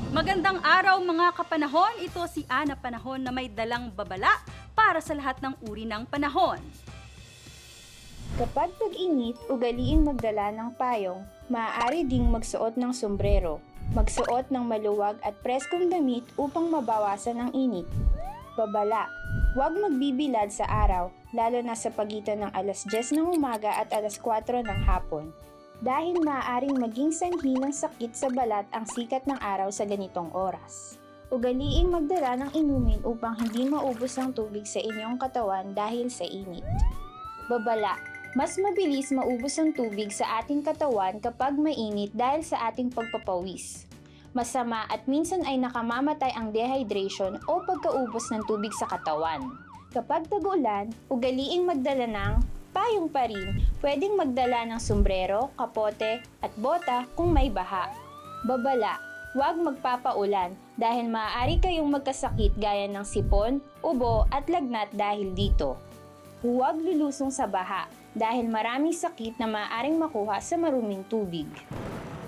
Magandang araw mga kapanahon, ito si Ana Panahon na may dalang babala para sa lahat ng uri ng panahon. Kapag tag-init, ugaliing magdala ng payong, maaari ding magsuot ng sombrero, magsuot ng maluwag at preskong damit upang mabawasan ang init. Babala, huwag magbibilad sa araw, lalo na sa pagitan ng alas 10 ng umaga at alas 4 ng hapon. Dahil maaaring maging sanhi ng sakit sa balat ang sikat ng araw sa ganitong oras. Ugaliing magdala ng inumin upang hindi maubos ang tubig sa inyong katawan dahil sa init. Babala, mas mabilis maubos ang tubig sa ating katawan kapag mainit dahil sa ating pagpapawis. Masama at minsan ay nakamamatay ang dehydration o pagkaubos ng tubig sa katawan. Kapag tag-ulan, ugaliing magdala ng payong pa rin, pwedeng magdala ng sombrero, kapote at bota kung may baha. Babala, huwag magpapaulan dahil maaari kayong magkasakit gaya ng sipon, ubo at lagnat dahil dito. Huwag lulusong sa baha dahil maraming sakit na maaaring makuha sa maruming tubig.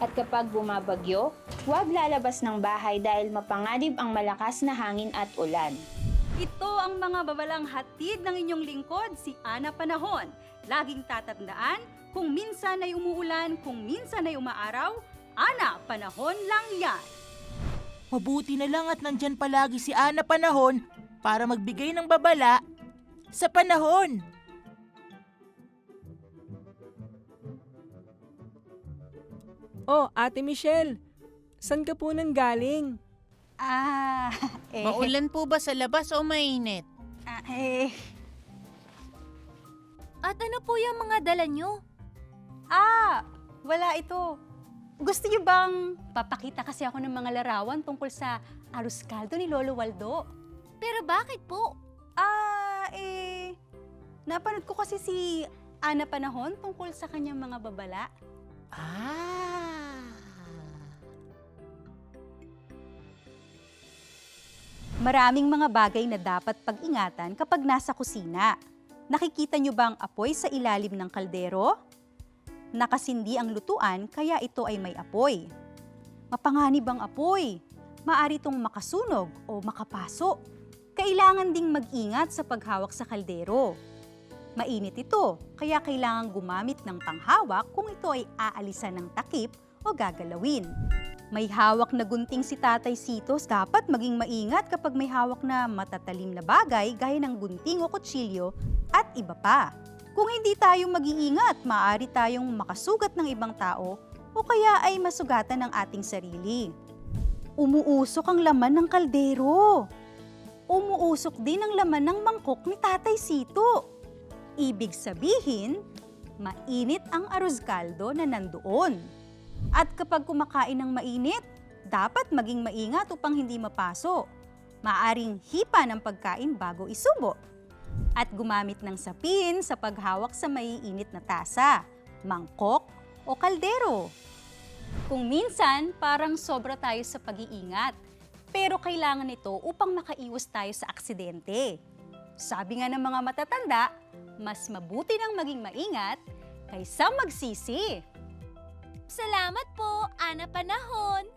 At kapag bumabagyo, huwag lalabas ng bahay dahil mapanganib ang malakas na hangin at ulan. Ito ang mga babalang hatid ng inyong lingkod, si Ana Panahon. Laging tatandaan, kung minsan ay umuulan, kung minsan ay umaaraw, Ana Panahon lang yan. Mabuti na lang at nandyan palagi si Ana Panahon para magbigay ng babala sa panahon. Oh, Ate Michelle, saan ka po nang galing? Maulan po ba sa labas o mainit? At ano po yung mga dala nyo? Wala ito. Gusto niyo bang papakita kasi ako ng mga larawan tungkol sa arroz caldo ni Lolo Waldo? Pero bakit po? Napanood ko kasi si Ana Panahon tungkol sa kanyang mga babala. Maraming mga bagay na dapat pag-ingatan kapag nasa kusina. Nakikita niyo ba ang apoy sa ilalim ng kaldero? Nakasindi ang lutuan kaya ito ay may apoy. Mapanganib ang apoy. Maari itong makasunog o makapaso. Kailangan ding mag-ingat sa paghawak sa kaldero. Mainit ito, kaya kailangan gumamit ng panghawak kung ito ay aalisan ng takip o gagalawin. May hawak na gunting si Tatay Sitos, dapat maging maingat kapag may hawak na matatalim na bagay gaya ng gunting o kutsilyo at iba pa. Kung hindi tayo mag-iingat, maaari tayong makasugat ng ibang tao o kaya ay masugatan ng ating sarili. Umuusok ang laman ng kaldero. Umuusok din ang laman ng mangkok ni Tatay Sito. Ibig sabihin, mainit ang arroz caldo na nandoon. At kapag kumakain ng mainit, dapat maging maingat upang hindi mapaso. Maaring hipa ng pagkain bago isubo. At gumamit ng sapin sa paghawak sa maiinit na tasa, mangkok o kaldero. Kung minsan, parang sobra tayo sa pag-iingat. Pero kailangan ito upang makaiwas tayo sa aksidente. Sabi nga ng mga matatanda, mas mabuti nang maging maingat kaysa magsisi. Salamat po, Ana Panahon!